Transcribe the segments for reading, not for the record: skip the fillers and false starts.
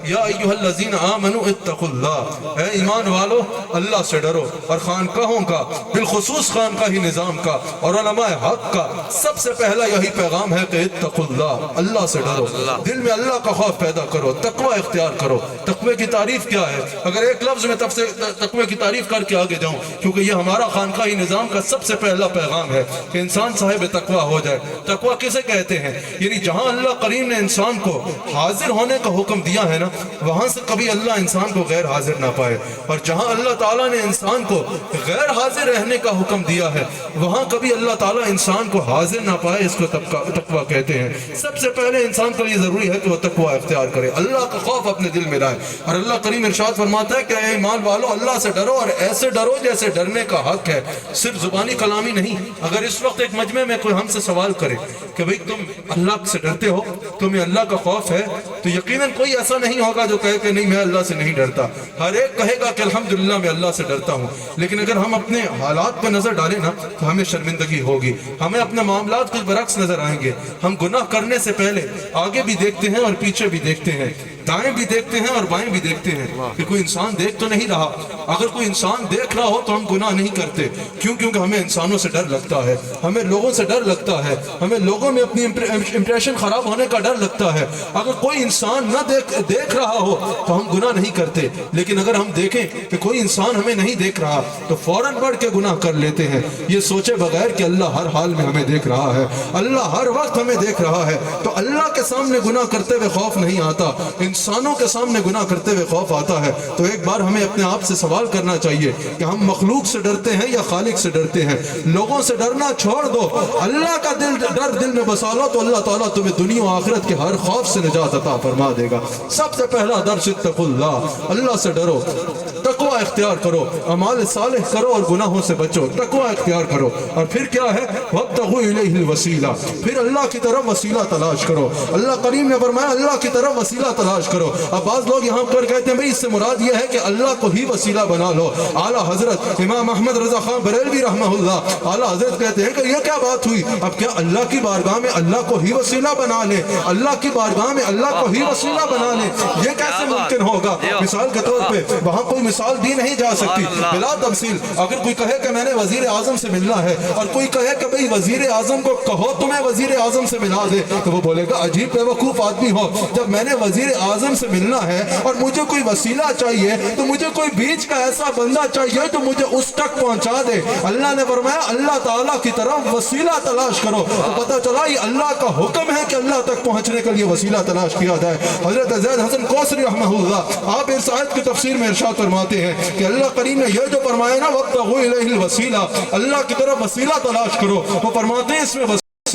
یا ایھا الذین آمنوا اتقوا اللہ، اے ایمان والو اللہ سے ڈرو، اور خانقاہوں کا بالخصوص خانقاہی نظام کا اور علماء حق کا سب سے پہلا یہی پیغام ہے کہ اتقوا اللہ، اللہ سے ڈرو، دل میں اللہ کا خوف پیدا کرو، تقوی اختیار کرو۔ تقوی کی تعریف کیا ہے؟ اگر ایک لفظ میں تقوی کی تعریف کر کے آگے جاؤں، کیونکہ یہ ہمارا خانقاہی نظام کا سب سے پہلا پیغام ہے کہ انسان صاحب تقوی ہو جائے۔ تقوی کسے کہتے ہیں؟ یعنی جہاں اللہ کریم نے انسان کو حاضر ہونے کا حکم دیا ہے نا، وہاں سے کبھی اللہ انسان کو غیر حاضر نہ پائے، اور جہاں اللہ تعالیٰ نے انسان کو غیر حاضر رہنے کا حکم دیا ہے وہاں کبھی اللہ تعالیٰ انسان کو حاضر نہ پائے۔ اس کو تقوی کہتے ہیں۔ سب سے پہلے انسان کے لیے ضروری ہے کہ وہ تقوی اختیار کرے، اللہ کا خوف اپنے دل میں لائے، اور اللہ کریم ارشاد فرماتا ہے کہ اے ایمان والو اللہ سے ڈرو، اور ایسے ڈرو جیسے ڈرنے کا حق ہے، صرف زبانی کلامی نہیں۔ اگر اس وقت ایک مجمع میں کوئی ہم سے سوال کرے کہ بھئی تم اللہ سے ڈرتے ہو، تمہیں اللہ کا خوف ہے، تو یقیناً کوئی ایسا نہیں ہوگا جو کہے کہ نہیں میں اللہ سے نہیں ڈرتا۔ ہر ایک کہے گا کہ الحمدللہ میں اللہ سے ڈرتا ہوں۔ لیکن اگر ہم اپنے حالات پہ نظر ڈالیں نا تو ہمیں شرمندگی ہوگی، ہمیں اپنے معاملات کچھ برعکس نظر آئیں گے۔ ہم گناہ کرنے سے پہلے آگے بھی دیکھتے ہیں اور پیچھے بھی دیکھتے ہیں، دائیں بھی دیکھتے ہیں اور بائیں بھی دیکھتے ہیں کہ کوئی انسان دیکھ تو نہیں رہا۔ اگر کوئی انسان دیکھ رہا ہو تو ہم گناہ نہیں کرتے۔ کیوں؟ کیونکہ ہمیں انسانوں سے ڈر لگتا ہے، ہمیں لوگوں سے ڈر لگتا ہے، ہمیں لوگوں میں اپنی امپریشن خراب ہونے کا ڈر لگتا ہے۔ اگر کوئی انسان نہ دیکھ رہا ہو تو ہم گناہ نہیں کرتے، لیکن اگر ہم دیکھیں کہ کوئی انسان ہمیں نہیں دیکھ رہا تو فوراً بڑھ کے گناہ کر لیتے ہیں، یہ سوچے بغیر کہ اللہ ہر حال میں ہمیں دیکھ رہا ہے، اللہ ہر وقت ہمیں دیکھ رہا ہے۔ تو اللہ کے سامنے گناہ کرتے ہوئے خوف نہیں آتا، انسانوں کے سامنے گناہ کرتے ہوئے خوف آتا ہے۔ تو ایک بار ہمیں اپنے آپ سے سوال کرنا چاہیے کہ ہم مخلوق سے ڈرتے ہیں یا خالق سے ڈرتے ہیں؟ لوگوں سے ڈرنا چھوڑ دو، اللہ کا ڈر دل میں بسا لو تو اللہ تعالیٰ تمہیں دنیا و آخرت کے ہر خوف سے نجات عطا فرما دے گا۔ سب سے پہلا درس اتقوا اللہ، اللہ سے ڈرو، تقوی اختیار کرو، اعمال صالح کرو اور گناہوں سے بچو، تقوی اختیار کرو۔ اور پھر کیا ہے؟ وابتغوا الیہ الوسیلہ، پھر اللہ کی طرف وسیلہ تلاش کرو۔ اللہ کریم نے فرمایا اللہ کی طرف وسیلہ تلاش کرو۔ اب بعض لوگ یہاں پر کہتے ہیں بھئی اس سے مراد یہ ہے کہ اللہ کو ہی وسیلہ بنا لو۔ اعلیٰ حضرت امام احمد رضا خان بریلوی رحمہ اللہ اعلیٰ حضرت کہتے ہیں کہ یہ کیا بات ہوئی؟ اب کیا اللہ کی بارگاہ میں اللہ کو ہی وسیلہ بنا لے؟ اللہ کی بارگاہ میں اللہ کو ہی وسیلہ بنا لے، یہ کیسے ممکن ہوگا؟ مثال کے طور پہ وہاں کوئی مثال دی نہیں جا سکتی بلا تفصیل۔ اگر کوئی کہے کہ میں نے وزیر اعظم سے ملنا ہے، اور کوئی کہے کہ بھئی وزیر اعظم کو کہو تمہیں وزیر اعظم سے ملا دے، تو وہ بولے گا عجیب بیوقوف آدمی ہو، جب میں نے وزیر اعظم سے ملنا ہے اور مجھے کوئی وسیلہ چاہیے تو مجھے کوئی بیچ کا ایسا بندہ چاہیے تو مجھے اس تک پہنچا دے۔ اللہ نے فرمایا اللہ تعالیٰ کی طرف وسیلہ تلاش کرو۔ تو پتہ چلا یہ اللہ کا حکم ہے کہ اللہ تک پہنچنے کے لیے وسیلہ تلاش کیا جائے۔ حضرت زید حسن کوثری رحمہ اللہ آپ اس آیت کی تفسیر میں ارشاد فرماتے ہیں کہ اللہ کریم نے یہ جو فرمایا نا وابتغوا الیہ الوسیلہ، اللہ کی طرف وسیلہ تلاش کرو، وہ فرماتے ہیں اس میں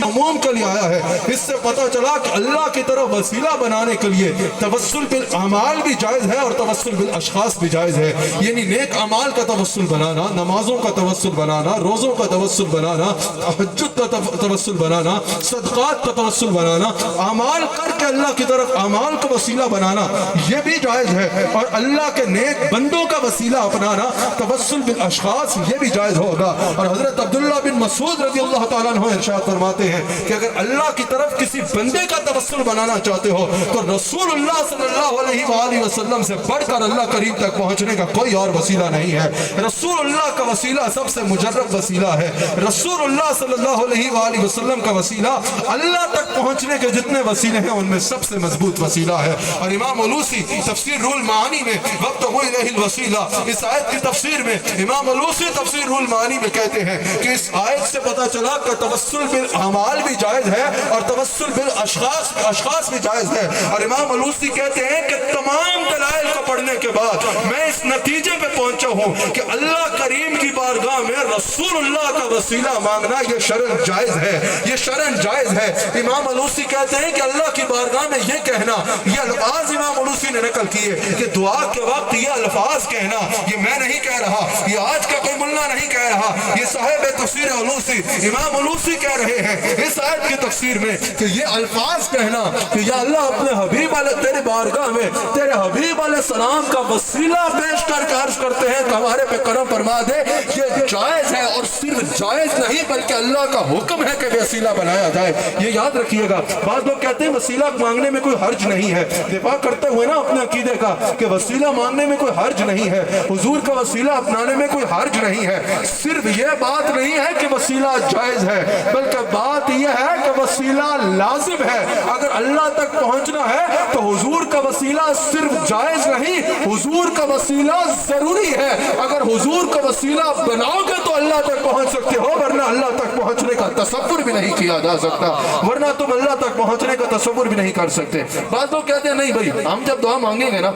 عموم کے لیے آیا ہے۔ اس سے پتہ چلا کہ اللہ کی طرف وسیلہ بنانے کے لیے توسل بالاعمال بھی جائز ہے اور توسل بالاشخاص بھی جائز ہے۔ یعنی نیک اعمال کا توسل بنانا، نمازوں کا توسل بنانا، روزوں کا توسل بنانا، تہجد کا توسل بنانا، صدقات کا توسل بنانا، اعمال کر کے اللہ کی طرف اعمال کا وسیلہ بنانا یہ بھی جائز ہے۔ اور اللہ کے نیک بندوں کا وسیلہ اپنانا توسل بالاشخاص یہ بھی جائز ہوگا۔ اور حضرت عبداللہ بن مسعود رضی اللہ تعالیٰ عنہ ارشاد فرماتے ہیں کہ اگر اللہ کی طرف کسی بندے کا توسل بنانا چاہتے ہو تو رسول اللہ صلی اللہ علیہ وآلہ وسلم سے بڑھ کر اللہ کریم تک پہنچنے کا کوئی اور وسیلہ نہیں ہے۔ رسول اللہ کا وسیلہ سب سے مجرب وسیلہ ہے۔ رسول اللہ صلی اللہ علیہ وآلہ وسلم کا وسیلہ اللہ تک پہنچنے کے جتنے وسیلے ہیں ان میں سب سے مضبوط وسیلہ ہے۔ اور امام علوسی تفسیر روح المعانی میں وابتغوا الیہ الوسیلہ، اس آیت کی تفسیر میں امام علوسی تفسیر روح المعانی میں کہتے ہیں کہ اس آیت سے پتہ چلا کہ توسل بالاعمال بھی جائز ہے اور توسل بالاشخاص بھی جائز ہے۔ اور امام علوسی کہتے ہیں کہ تمام دلائل کو پڑھنے کے بعد میں اس نتیجے پہ پہنچا ہوں کہ اللہ کریم کی بارگاہ میں رسول اللہ کا وسیلہ مانگنا یہ شرعاً جائز ہے، یہ شرعاً جائز ہے۔ امام علوسی کہتے ہیں کہ اللہ کی بارگاہ میں یہ کہنا، یہ الفاظ امام علوسی نے نقل کیے کہ دعا کے وقت یہ الفاظ کہنا، یہ میں نہیں کہہ رہا، یہ آج کا کوئی ملا نہیں کہہ رہا، یہ صاحب تفسیر علوسی امام علوسی کہہ رہے ہیں اس آیت کی تفسیر میں کہ یہ الفاظ کہنا کہ یا اللہ اپنے حبیب علیہ تیرے بارگاہ میں تیرے حبیب علیہ السلام सलाम का वसीला पेश करके अर्ज करते हैं कि हमारे पे करम फरमा दे। ये जायज़ है और सिर्फ जायज़ नहीं बल्कि अल्लाह का हुक्म है कि वसीला बनाया जाए। ये याद रखिएगा। बाद लोग कहते हैं वसीला मांगने में कोई हर्ज नहीं है, दिफा करते हुए ना अपने अकीदे का कि वसीला मांगने में कोई हर्ज नहीं है, हुजूर का वसीला अपनाने में कोई हर्ज नहीं है। सिर्फ ये बात नहीं है कि वसीला जायज़ है, बल्कि बात यह है कि वसीला लाजिम है। अगर अल्लाह तक पहुंचना है तो हुजूर का वसीला सिर्फ जायज़ नहीं, हुजूर का वसीला जरूरी है। अगर हुजूर का वसीला बनाओगे तो अल्लाह तक पहुंच सकते हो, वरना अल्लाह तक पहुंचने का तसव्वुर भी नहीं किया जा सकता, वरना तुम अल्लाह तक पहुंचने का तसव्वुर भी नहीं कर सकते। बाद लोग कहते हैं नहीं भाई, हम जब दुआ मांगेंगे ना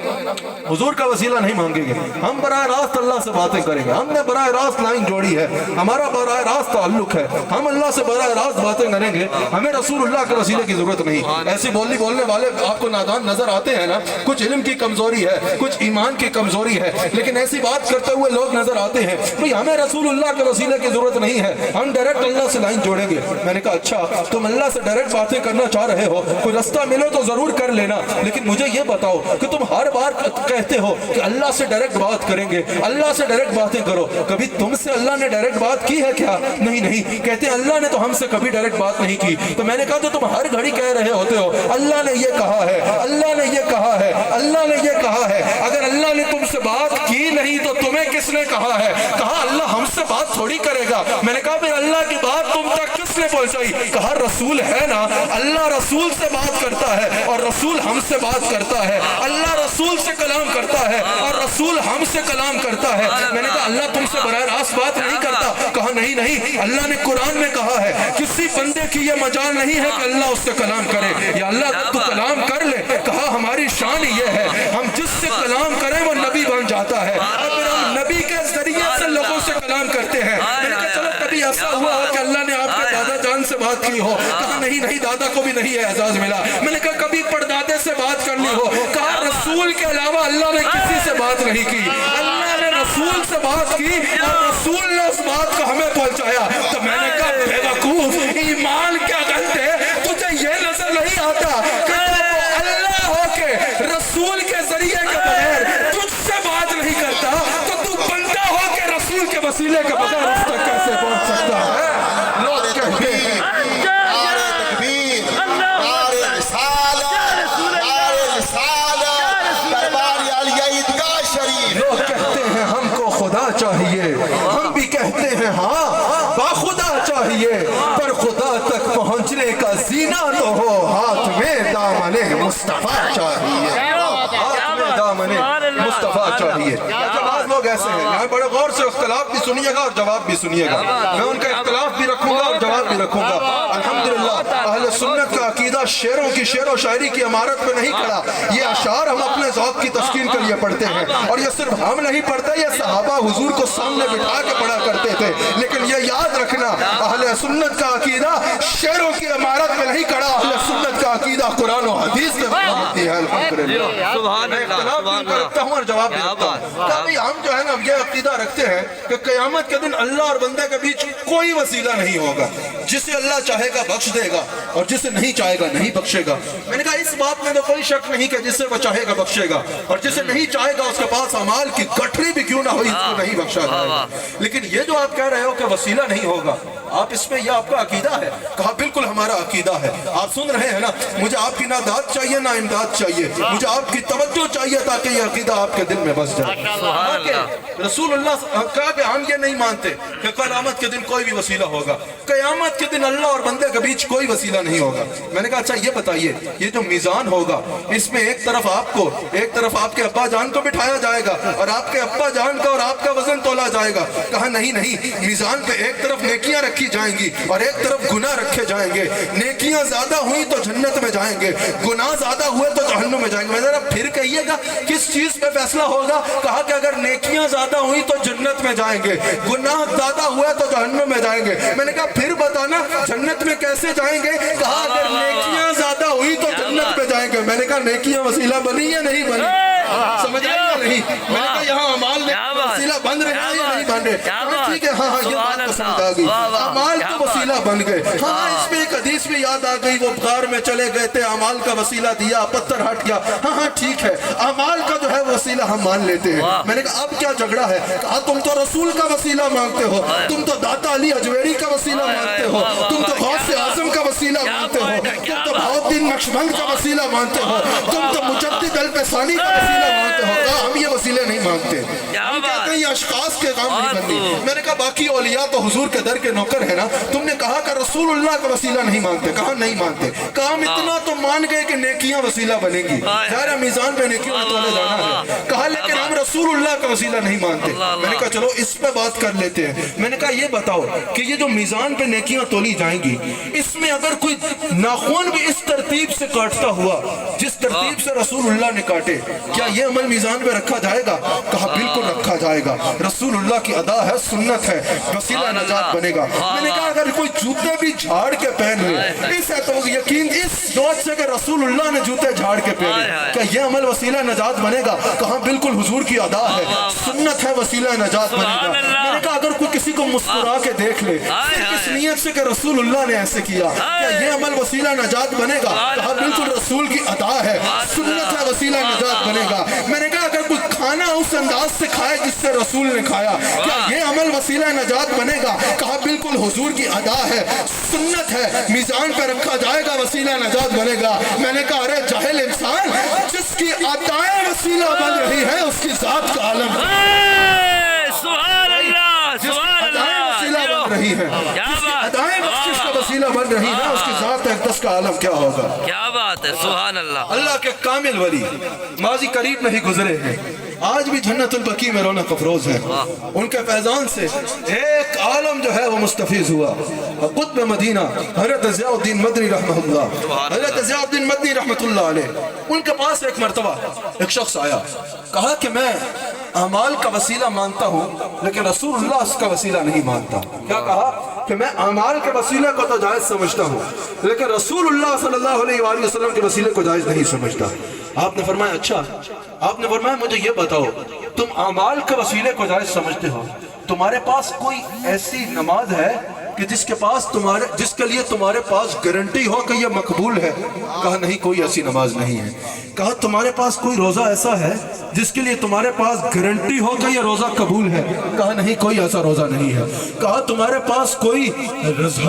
हुजूर का वसीला नहीं मांगेंगे, हम बराह रास्त अल्लाह से बातें करेंगे। हमने बराह रास्त लाइन जोड़ी है, हमारा बराह रास्त ताल्लुक है, हम अल्लाह से बराह रास्त बातें करेंगे, हमें रसूलुल्लाह के वसीले की जरूरत नहीं। ऐसी बोलने वाले आपको नादान नजर आते हैं ना, कुछ इल्म की कमजोरी है, कुछ ईमान की कमजोरी है, लेकिन ऐसी बात करते हुए लोग नजर आते हैं भाई हमें रसूलुल्लाह के वसीले की जरूरत नहीं है, हम डायरेक्ट अल्लाह से लाइन जोड़ेंगे। मैंने कहा अच्छा, तुम अल्लाह से डायरेक्ट बातें करना चाह रहे हो, कोई रास्ता मिले तो जरूर कर लेना, लेकिन मुझे ये बताओ कि तुम हर बार कहते हो कि अल्लाह से डायरेक्ट बात करेंगे, अल्लाह से डायरेक्ट बातें करो, कभी तुमसे अल्लाह ने डायरेक्ट बात की है क्या? नहीं नहीं, कहते अल्लाह ने तो हमसे कभी डायरेक्ट बात नहीं की। तो मैंने कहा तो तुम हर घड़ी कह रहे होते हो अल्लाह ने ये कहा है, अल्लाह ने ये कहा है, अल्लाह ने ये कहा है। अगर अल्लाह ने तुमसे बात की नहीं तो तुम्हें किसने कहा है? कहा अल्लाह हमसे बात थोड़ी करेगा। मैंने कहा फिर अल्लाह की बात तुम तक किसने पहुंचाई? कहा रसूल है ना, अल्लाह रसूल से बात करता है और रसूल हमसे बात करता है, अल्लाह रसूल से कलाम करता है और रसूल हमसे कलाम करता है। मैंने कहा अल्लाह तुमसे बराह रास्त बात नहीं करता। कहा नहीं नहीं, अल्लाह ने कुरान में कहा है किसी बंदे की ये मजाल नहीं है कि अल्लाह उससे कलाम करे, या अल्लाह तू कलाम कर ले। कहा हमारी शान ये है, हम जिससे कलाम करें वो नबी बन जाता है, और फिर हम नबी के जरिए से लोगों से कलाम करते हैं। मैंने कहा चलो कभी ऐसा हुआ हो कि अल्लाह ने आपके दादा जान से बात की हो? कहा नहीं नहीं, दादा को भी नहीं है एजाज मिला। मैंने कहा कभी परदादे से बात करनी हो? कहा रसूल के अलावा अल्लाह ने किसी से बात नहीं की, अल्लाह ने रसूल से बात की और रसूल ने उस बात को हमें पहुंचाया। तो मैंने कहा बेवकूफ, ईमान क्या गलते, तुझे ये नजर नहीं आता कि अल्लाह होके रसूल के जरिए के बगैर तुझसे बात नहीं करता, तो तू बंदा होके रसूल के वसीले के बगैर उस तक कैसे पहुंच सकता है? लोग कहते हैं खुदा चाहिए, हम भी कहते हैं हाँ बाखुदा चाहिए, पर खुदा तक पहुंचने का जीना तो हो, हाथ में दामने मुस्तफा चाहिए, हाथ में दामने मुस्तफा चाहिए। जवाब लोग ऐसे हैं, यहाँ बड़े गौर से इख्तिलाफ भी सुनिएगा और जवाब भी सुनिएगा, मैं उनका इख्तिलाफ भी रखूंगा और जवाब भी रखूंगा। अल्हम्दुलिल्लाह अहले सुन्नत का अकीदा शेरों की शेर व शायरी की इमारत पे नहीं खड़ा, ये अशार हम अपने ज़ौक़ की तस्कीन के लिए पढ़ते हैं, और ये सिर्फ हम नहीं पढ़ते, ये सहाबा हुजूर को सामने बिठा के पढ़ा करते थे। लेकिन ये याद रखना अहले सुन्नत का अकीदा शेरों की इमारत में नहीं खड़ा, अहले सुन्नत का अकीदा कुरान और हदीस में होती है। अल्हम्दुलिल्लाह मैं इख्तिलाफ भी करता हूँ और जवाब भी देता हूँ। कभी हम जो है ना ये अकीदा रखते हैं कि क़यामत के दिन अल्लाह और बंदे के बीच कोई वसीला नहीं होगा, जिसे अल्लाह चाहेगा बख्श देगा और जिसे नहीं चाहेगा नहीं बख्शेगा। मैंने कहा इस बात में तो कोई शक नहीं कि जिसे वो चाहेगा बख्शेगा और जिसे नहीं चाहेगा उसके पास अमाल की गठरी भी क्यों ना हो इसको नहीं बख्शा जाएगा। लेकिन ये जो आप कह रहे हो कि वसीला नहीं होगा, आप इसमें यह आपका अकीदा है? कहा बिल्कुल हमारा अकीदा है। आप सुन रहे हैं ना, मुझे आपकी ना दाद चाहिए ना इमदाद चाहिए, मुझे आपकी तवज्जो चाहिए ताकि यह अकीदा आपके दिल में बस जाए। रसूलुल्लाह कहा कि हम ये नहीं मानते कि क़यामत के दिन कोई भी वसीला होगा, क़यामत के दिन अल्लाह और बंदे के बीच कोई वसीला नहीं होगा। मैंने कहा अच्छा ये बताइए, ये जो मीज़ान होगा इसमें एक तरफ आपको, एक तरफ आपके अब्बा जान को बिठाया जाएगा और आपके अब्बा जान का और आपका वजन तोला जाएगा। कहा नहीं नहीं, मीज़ान पे एक तरफ नेकियां रखी जाएंगी और एक तरफ गुनाह रखे जाएंगे। नेकियां ज्यादा हुई तो जन्नत में जाएंगे, गुनाह ज्यादा हुए तो जहन्नुम में जाएंगे। मैं जरा फिर कहिएगा किस चीज पे फैसला होगा? कहा कि अगर नेकियां ज्यादा हुई तो जन्नत में जाएंगे, गुनाह ज्यादा हुआ तो जहन्नुम में जाएंगे। मैंने कहा फिर बताना जन्नत में कैसे जाएंगे? कहा अगर नेकियां ज्यादा हुई तो जन्नत में जाएंगे। मैंने कहा नेकियां वसीला बनी या नहीं बनी? समझ आया नहीं? मैंने कहा यहाँ अमाल वसीला बन रहे हैं या नहीं बन रहे? ठीक है, हाँ हाँ ये बात पसंद आ गई, अमाल का वसीला बन गए। हाँ, इसमें एक हदीस भी याद आ गई, वो गार में चले गए थे, अमाल का वसीला दिया, पत्थर हट गया। हाँ हाँ ठीक है, अमाल का जो है वसीला हम मान लेते हैं। मैंने कहा अब क्या झगड़ा है? कहा तुम तो रसूल का वसीला मांगते हो, तुम तो दाता अली अजमेरी का वसीला मांगते हो, तुम तो गौस आजम का वसीला मानते हो, तुम तो बहाउद्दीन नक्शबंद का वसीला मानते हो, तुम तो मुजद्दिद अल-फ़सानी का वसीला मानते हो। कहा हम ये वसीले नहीं मांगते, हम कहते हैं ये अशखास के काम नहीं बनती। मैंने कहा बाकी औलिया तो हुजूर के दर के नौकर है ना, तुमने कहा कि रसूलुल्लाह का वसीला नहीं मानते। कहा नहीं मानते। कहा हम इतना तो मान गए कि नेकियां वसीला बनेगी, ज़ाहिर है मीज़ान पे नेकियों में तोले जाना है। कहा लेकिन हम रसूलुल्लाह का वसीला नहीं मानते। मैंने कहा चलो इस पे बात कर लेते हैं। मैंने कहा ये बताओ कि ये जो मीज़ान पे नेकियां तोली जाएंगी, इसमें अगर कोई नाखून भी इस तरतीब से काटता हुआ जिस तरतीब से रसूलुल्लाह ने काटे, क्या ये अमल मीज़ान पे रखा जाएगा? कहा बिल्कुल रखा जाएगा, रसूलुल्लाह की अदा है, सुन्नत है, वसीला नजात बनेगा। मैंने कहा अगर कोई जूते भी झाड़ के पहने, इस तो यकीन इस सोच से कि रसूलुल्लाह ने जूते झाड़ के पहने, क्या ये अमल वसीला नजात बनेगा? कहा बिल्कुल हुजूर की अदा है, सुन्नत है, वसीला नजात बनेगा। मैंने कहा अगर कोई किसी को मुस्कुरा के देख ले इस नीयत से कि रसूलुल्लाह ने ऐसे किया, क्या ये अमल वसीला नजात बनेगा? कहा बिल्कुल रसूल की अदा है, सुन्नत है, वसीला नजात बनेगा। मैंने कहा अगर कोई खाना उस अंदाज से खाए जिससे रसूल ने खाया, क्या ये अमल वसीला नजात बनेगा? कहा बिल्कुल हुजूर की अदा है, सुन्नत है, मीज़ान पे रखा जाएगा, वसीला नजात बनेगा। मैंने कहा अरे जाहिल इंसान, जिसकी अदाएं वसीला बन रही है उसकी जात का आलम रही है, अदाएं बख्शिश का वसीला बन रही है, उसकी जात अक़दस का आलम क्या होगा? क्या बात है, सुभान अल्लाह। अल्लाह के कामिल वली माजी करीब में ही गुजरे हैं, आज भी जन्नतुल बकी में रौनक अफरोज है। उनके फैजान से एक आलम जो है वो मुस्तफीज हुआ। कुतुब मदीना हज़रत ज़ियाउद्दीन मदनी रहमतुल्लाह, हज़रत ज़ियाउद्दीन मदनी रहमतुल्लाह अलैह, उनके पास एक मर्तबा एक शख्स आया, कहा कि मैं अमाल का वसीला मानता हूँ लेकिन रसूलुल्लाह का वसीला नहीं मानता। क्या कहा कि मैं अमाल के वसीले को तो जायज़ समझता हूँ लेकिन रसूलुल्लाह सल्लल्लाहु अलैहि वसल्लम के वसीले को जायज़ नहीं समझता। आपने फरमाया अच्छा, आपने फरमाया मुझे ये बताओ, तुम अमाल के वसीले को जायज़ समझते हो, तुम्हारे पास कोई ऐसी नमाज है कि जिसके लिए तुम्हारे पास गारंटी हो कि ये मकबूल है? कहा नहीं, कोई ऐसी नमाज नहीं है। कहा तुम्हारे पास कोई रोज़ा ऐसा है जिसके लिए तुम्हारे पास गारंटी हो कि ये रोज़ा कबूल है? कहा नहीं, कोई ऐसा रोज़ा नहीं है। कहा तुम्हारे पास कोई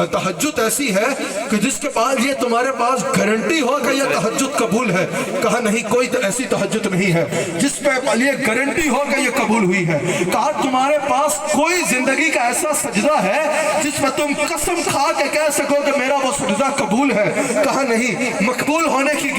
तहज्जुद ऐसी है कि जिसके पास ये तुम्हारे पास गारंटी हो कि ये तहज्जुद कबूल है? कहा नहीं, कोई ऐसी तहज्जुद नहीं है जिस पे ये गारंटी हो कि ये कबूल हुई है। कहा तुम्हारे पास कोई जिंदगी का ऐसा सजदा है जिस पर तुम कसम खा के कह सको कि मेरा वो सजदा कबूल है? कहा नहीं, मकबूल होने की